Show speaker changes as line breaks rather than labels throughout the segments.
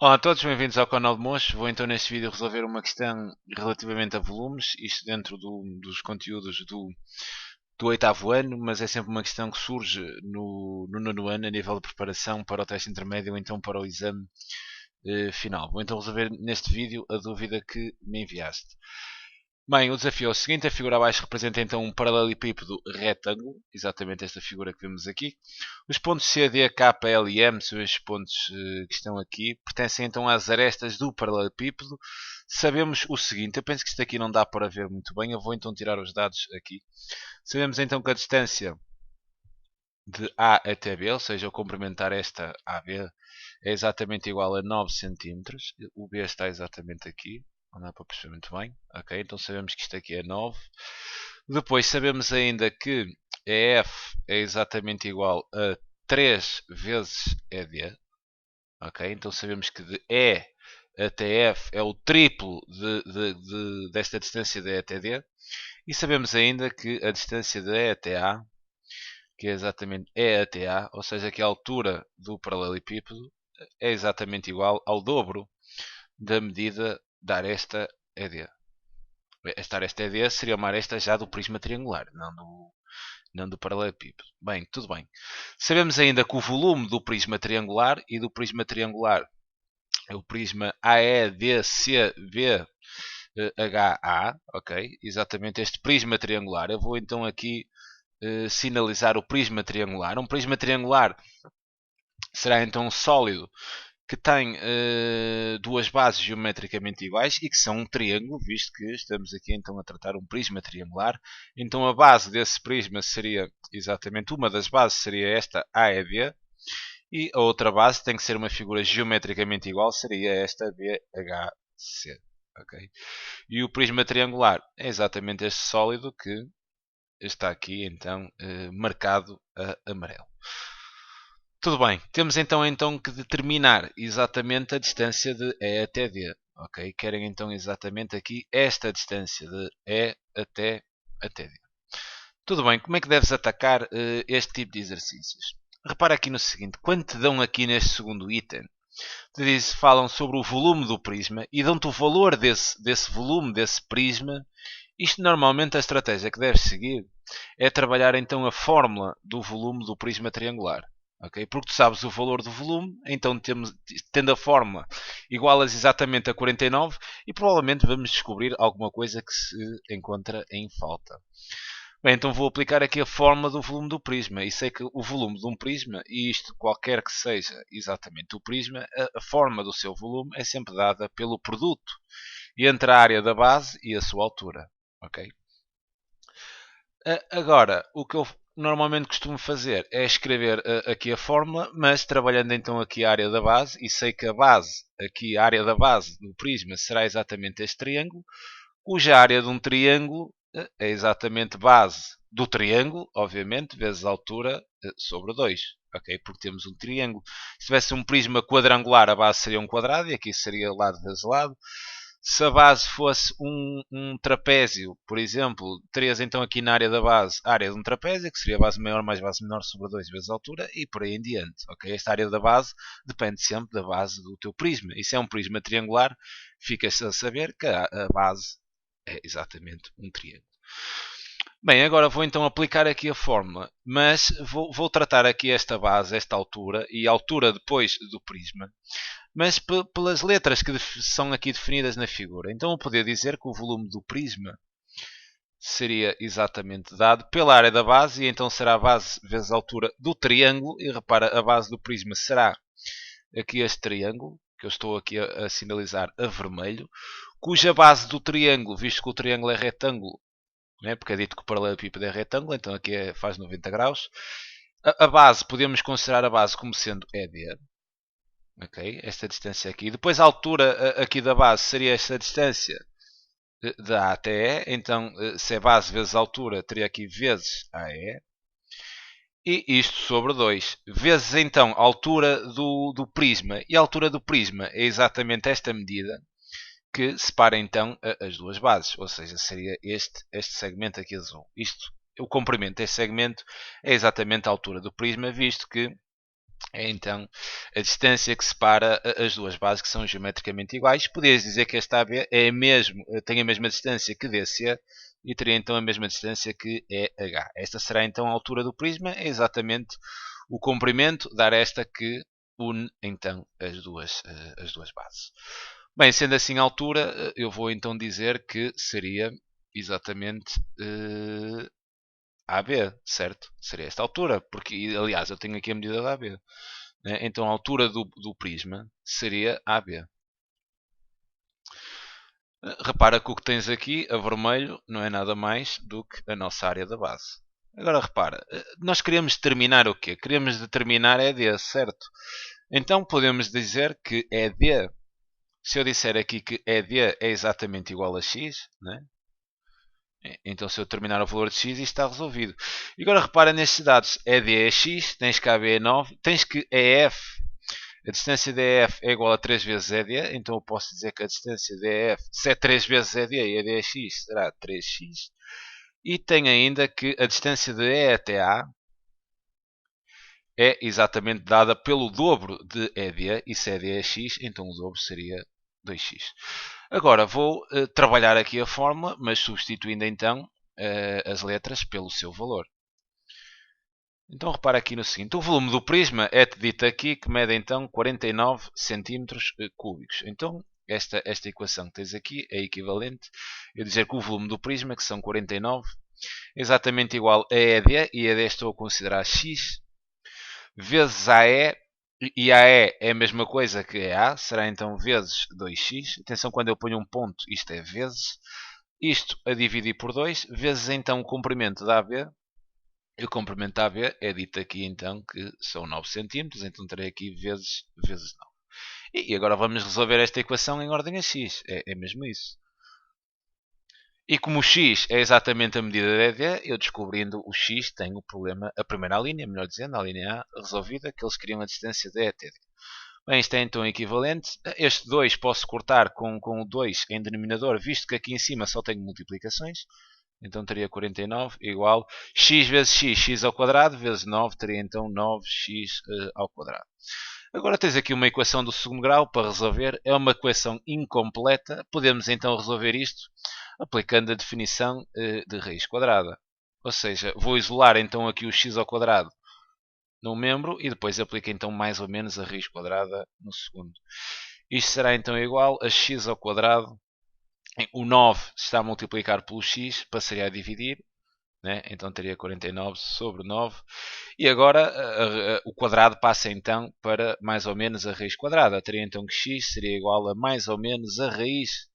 Olá a todos, bem-vindos ao canal de Mocho. Vou então neste vídeo resolver uma questão relativamente a volumes, isto dentro dos conteúdos do oitavo ano, mas é sempre uma questão que surge no nono ano a nível de preparação para o teste intermédio ou então para o exame final. Vou então resolver neste vídeo a dúvida que me enviaste. Bem, o desafio é o seguinte: a figura abaixo representa então um paralelepípedo retângulo, exatamente esta figura que vemos aqui. Os pontos C, D, K, L e M são estes pontos que estão aqui, pertencem então às arestas do paralelepípedo. Sabemos o seguinte: eu penso que isto aqui não dá para ver muito bem, eu vou então tirar os dados aqui. Sabemos então que a distância de A até B, ou seja, o complementar esta AB, é exatamente igual a 9 cm. O B está exatamente aqui. Não dá para perceber muito bem. Ok, então sabemos que isto aqui é 9. Depois sabemos ainda que EF é exatamente igual a 3 vezes ED. Ok, então sabemos que de E até F é o triplo desta distância de E até D. E sabemos ainda que a distância de E até A, que é exatamente E até A, ou seja, que a altura do paralelepípedo é exatamente igual ao dobro da medida da aresta ED. Esta aresta ED seria uma aresta já do prisma triangular, não do paralelepípedo. Bem, tudo bem. Sabemos ainda que o volume do prisma triangular e do prisma triangular é o prisma AEDCB HA, ok? Exatamente este prisma triangular. Eu vou então aqui sinalizar o prisma triangular. Um prisma triangular será então sólido que tem duas bases geometricamente iguais e que são um triângulo, visto que estamos aqui então a tratar um prisma triangular. Então a base desse prisma seria, exatamente uma das bases seria esta AEB, e a outra base tem que ser uma figura geometricamente igual, seria esta BHC. Okay? E o prisma triangular é exatamente este sólido que está aqui então marcado a amarelo. Tudo bem, temos então que determinar exatamente a distância de E até D. Ok? Querem então exatamente aqui esta distância de E até D. Tudo bem, como é que deves atacar este tipo de exercícios? Repara aqui no seguinte: quando te dão aqui neste segundo item, falam sobre o volume do prisma e dão-te o valor desse volume, desse prisma. Isto normalmente a estratégia que deves seguir é trabalhar então a fórmula do volume do prisma triangular. Okay? Porque tu sabes o valor do volume, então tendo a fórmula igualas exatamente a 49 e provavelmente vamos descobrir alguma coisa que se encontra em falta. Bem, então vou aplicar aqui a fórmula do volume do prisma. E sei que o volume de um prisma, e isto qualquer que seja exatamente o prisma, a forma do seu volume é sempre dada pelo produto entre a área da base e a sua altura. Ok? Agora, o que eu normalmente costumo fazer é escrever aqui a fórmula, mas trabalhando então aqui a área da base, e sei que a base, aqui a área da base do prisma será exatamente este triângulo, cuja área de um triângulo é exatamente base do triângulo, obviamente, vezes a altura sobre 2. Ok? Porque temos um triângulo. Se tivesse um prisma quadrangular, a base seria um quadrado, e aqui seria lado vezes lado. Se a base fosse um trapézio, por exemplo, terias então aqui na área da base a área de um trapézio, que seria base maior mais base menor sobre 2 vezes a altura, e por aí em diante. Okay? Esta área da base depende sempre da base do teu prisma. E se é um prisma triangular, ficas a saber que a base é exatamente um triângulo. Bem, agora vou então aplicar aqui a fórmula, mas vou tratar aqui esta base, esta altura, e a altura depois do prisma, mas pelas letras que são aqui definidas na figura. Então eu poderia dizer que o volume do prisma seria exatamente dado pela área da base, e então será a base vezes a altura do triângulo, e repara, a base do prisma será aqui este triângulo, que eu estou aqui a sinalizar a vermelho, cuja base do triângulo, visto que o triângulo é retângulo, né? Porque é dito que o paralelepípedo é retângulo, então aqui faz 90 graus. A base, podemos considerar a base como sendo ED. Okay? Esta distância aqui. Depois a altura aqui da base seria esta distância de A até E. Então, se é base vezes a altura, teria aqui vezes AE. E isto sobre 2. Vezes então a altura do prisma. E a altura do prisma é exatamente esta medida que separa então as duas bases, ou seja, seria este segmento aqui azul. Isto, o comprimento deste segmento é exatamente a altura do prisma, visto que é então a distância que separa as duas bases que são geometricamente iguais. Podias dizer que esta AB tem a mesma distância que DC e teria então a mesma distância que EH. Esta será então a altura do prisma, é exatamente o comprimento dar esta que une então as duas bases. Bem, sendo assim a altura, eu vou então dizer que seria exatamente AB, certo? Seria esta altura, porque aliás eu tenho aqui a medida da AB. Né? Então a altura do prisma seria AB. Repara que o que tens aqui, a vermelho, não é nada mais do que a nossa área da base. Agora repara, nós queremos determinar o quê? Queremos determinar ED, certo? Então podemos dizer que ED, se eu disser aqui que ED é exatamente igual a x, né? Então se eu determinar o valor de x, isto está resolvido. E agora repara nestes dados, ED é x, tens que AB é 9, tens que EF, a distância de EF é igual a 3 vezes ED, então eu posso dizer que a distância de EF, se é 3 vezes ED e ED é x, será 3x. E tem ainda que a distância de E até A é exatamente dada pelo dobro de ED, e se ED é x, então o dobro seria 2x. Agora vou trabalhar aqui a fórmula, mas substituindo então as letras pelo seu valor. Então repara aqui no seguinte, o volume do prisma é-te dito aqui que mede então 49 centímetros cúbicos. Então esta equação que tens aqui é equivalente a dizer que o volume do prisma, que são 49, é exatamente igual a ED, e ED estou a considerar x, vezes AE, e AE é a mesma coisa que EA, será então vezes 2x. Atenção, quando eu ponho um ponto, isto é vezes. Isto a dividir por 2, vezes então o comprimento da AB. E o comprimento da AB é dito aqui então que são 9 cm, então terei aqui vezes 9. E agora vamos resolver esta equação em ordem a x, é mesmo isso. E como o x é exatamente a medida da ED, eu descobrindo o x tenho o problema, a primeira linha, melhor dizendo, a linha A, resolvida, que eles queriam a distância de E até D. Bem, isto é então equivalente. Este 2 posso cortar com o 2 em denominador, visto que aqui em cima só tenho multiplicações. Então teria 49 igual x vezes x ao quadrado, vezes 9, teria então 9x ao quadrado. Agora tens aqui uma equação do segundo grau para resolver. É uma equação incompleta. Podemos então resolver isto aplicando a definição de raiz quadrada. Ou seja, vou isolar então aqui o x ao quadrado no membro e depois aplico então mais ou menos a raiz quadrada no segundo. Isto será então igual a x ao quadrado. O 9 está a multiplicar pelo x, passaria a dividir. Né? Então teria 49 sobre 9. E agora o quadrado passa então para mais ou menos a raiz quadrada. Teria então que x seria igual a mais ou menos a raiz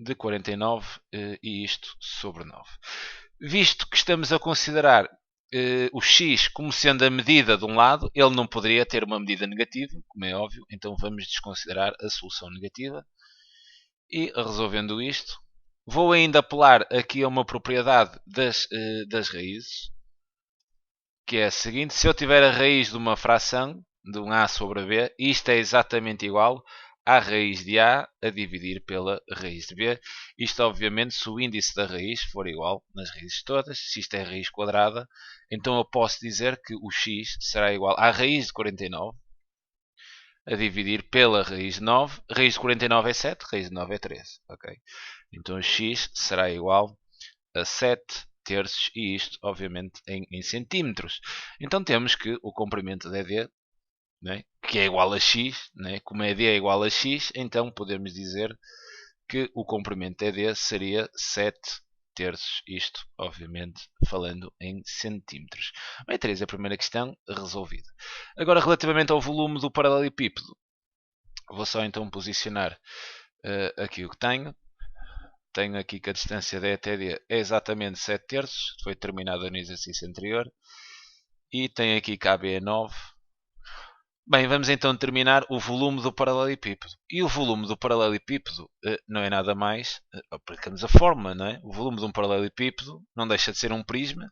de 49 e isto sobre 9. Visto que estamos a considerar o x como sendo a medida de um lado, ele não poderia ter uma medida negativa, como é óbvio, então vamos desconsiderar a solução negativa. E resolvendo isto, vou ainda apelar aqui a uma propriedade das raízes, que é a seguinte: se eu tiver a raiz de uma fração, de um a sobre b, isto é exatamente igual à raiz de a dividir pela raiz de b. Isto, obviamente, se o índice da raiz for igual nas raízes todas. Se isto é raiz quadrada, então eu posso dizer que o x será igual à raiz de 49 a dividir pela raiz de 9. Raiz de 49 é 7, raiz de 9 é 13. Okay? Então x será igual a 7 terços, e isto, obviamente, em centímetros. Então temos que o comprimento de ED, né, que é igual a x, né, como ED é igual a x, então podemos dizer que o comprimento de ED seria 7 terços, isto, obviamente, falando em centímetros. Bem, tereis a primeira questão resolvida. Agora, relativamente ao volume do paralelepípedo, vou só então posicionar aqui o que tenho. Tenho aqui que a distância de E até D é exatamente 7 terços, foi determinada no exercício anterior. E tenho aqui que AB é 9. Bem, vamos então determinar o volume do paralelepípedo. E o volume do paralelepípedo não é nada mais, aplicamos a fórmula, não é? O volume de um paralelepípedo não deixa de ser um prisma,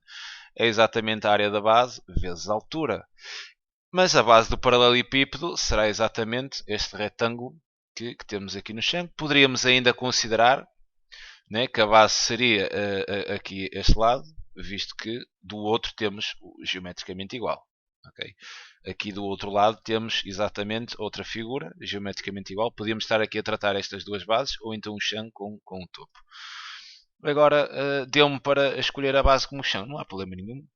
é exatamente a área da base vezes a altura. Mas a base do paralelepípedo será exatamente este retângulo que temos aqui no chão. Poderíamos ainda considerar, né, que a base seria aqui este lado, visto que do outro temos o geometricamente igual. Okay? Aqui do outro lado temos exatamente outra figura, geometricamente igual. Podíamos estar aqui a tratar estas duas bases, ou então o chão com o topo. Agora deu-me para escolher a base como chão, não há problema nenhum.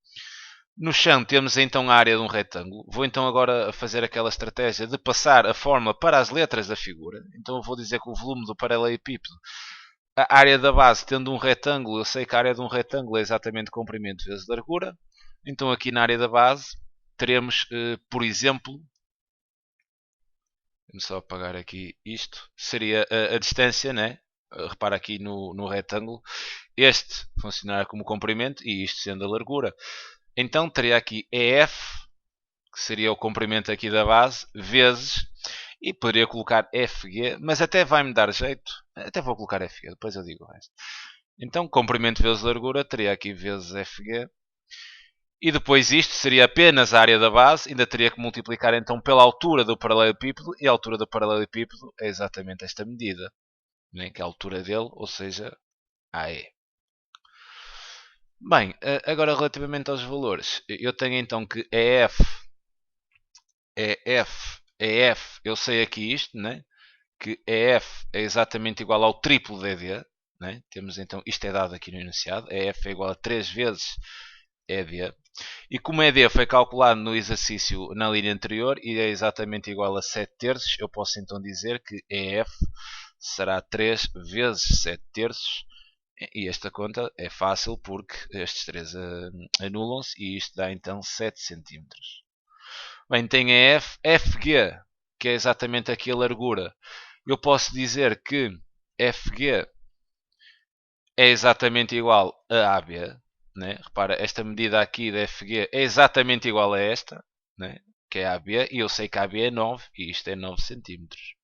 No chão temos então a área de um retângulo. Vou então agora fazer aquela estratégia de passar a fórmula para as letras da figura. Então eu vou dizer que o volume do paralelepípedo, a área da base tendo um retângulo, eu sei que a área de um retângulo é exatamente comprimento vezes largura. Então aqui na área da base teremos, por exemplo, vamos só apagar aqui isto, seria a distância, né? Repara aqui no retângulo, este funcionar como comprimento e isto sendo a largura. Então teria aqui EF, que seria o comprimento aqui da base, vezes, e poderia colocar FG, mas até vai-me dar jeito, até vou colocar FG, depois eu digo o resto. Então comprimento vezes largura, teria aqui vezes FG, e depois isto seria apenas a área da base, ainda teria que multiplicar então pela altura do paralelepípedo, e a altura do paralelepípedo é exatamente esta medida, né? Que é a altura dele, ou seja, AE. Bem, agora relativamente aos valores, eu tenho então que EF, eu sei aqui isto, né? Que EF é exatamente igual ao triplo de ED, né? Temos então, isto é dado aqui no enunciado, EF é igual a 3 vezes ED. E como ED foi calculado no exercício na linha anterior e é exatamente igual a 7 terços, eu posso então dizer que EF será 3 vezes 7 terços. E esta conta é fácil porque estes 3 anulam-se e isto dá então 7 centímetros. Bem, tem a FG, que é exatamente aqui a largura. Eu posso dizer que FG é exatamente igual a AB. Né? Repara, esta medida aqui da FG é exatamente igual a esta, né? Que é a AB, e eu sei que a AB é 9 e isto é 9 centímetros.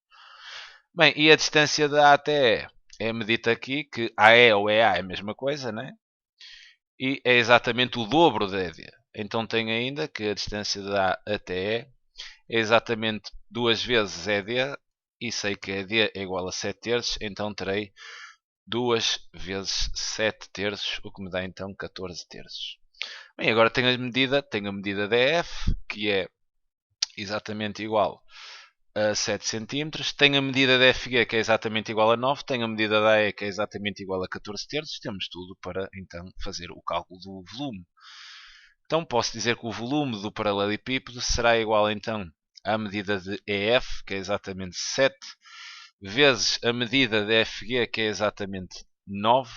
Bem, e a distância da A até E é medida aqui, que AE ou EA é a mesma coisa, né? E é exatamente o dobro da ED. Então tenho ainda que a distância da A até E é exatamente 2 vezes ED, e sei que ED é igual a 7 terços, então terei 2 vezes 7 terços, o que me dá então 14 terços. Bem, agora tenho a medida da F, que é exatamente igual a 7 cm. Tenho a medida da FG, que é exatamente igual a 9. Tenho a medida da E, que é exatamente igual a 14 terços. Temos tudo para então fazer o cálculo do volume. Então posso dizer que o volume do paralelepípedo será igual então à medida de EF, que é exatamente 7, vezes a medida de FG, que é exatamente 9,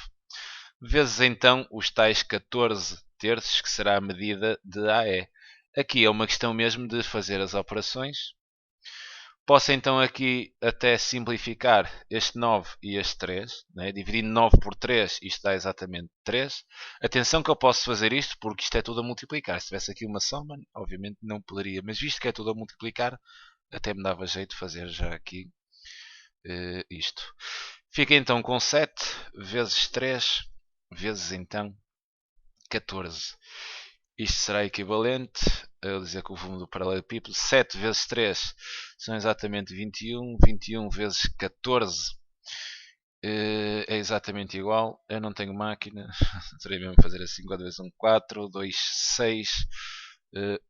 vezes então os tais 14 terços, que será a medida de AE. Aqui é uma questão mesmo de fazer as operações. Posso então aqui até simplificar este 9 e este 3, né? Dividindo 9 por 3, isto dá exatamente 3. Atenção que eu posso fazer isto porque isto é tudo a multiplicar. Se tivesse aqui uma soma, obviamente não poderia, mas visto que é tudo a multiplicar, até me dava jeito de fazer já aqui isto. Fica então com 7 vezes 3 vezes então 14. Isto será equivalente a dizer que o volume do paralelepípedo 7 vezes 3 são exatamente 21. 21 vezes 14 é exatamente igual. Eu não tenho máquina, terei mesmo a fazer assim: 4 vezes 1, 4, 2, 6,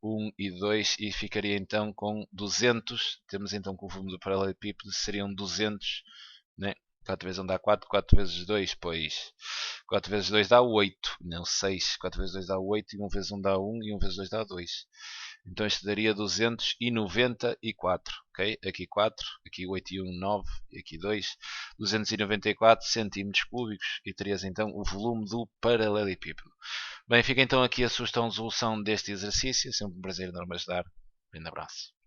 1 e 2, e ficaria então com 200. Temos então que o volume do paralelepípedo seriam 200, né? 4 vezes 1 dá 4, 4 vezes 2, pois 4 vezes 2 dá 8, não 6. 4 vezes 2 dá 8, e 1 vezes 1 dá 1, e 1 vezes 2 dá 2. Então isto daria 294, ok? Aqui 4, aqui 8 e 1, 9, e aqui 2. 294 centímetros cúbicos, e terias então o volume do paralelepípedo. Bem, fica então aqui a sugestão de resolução deste exercício. É sempre um prazer enorme ajudar. Um grande abraço.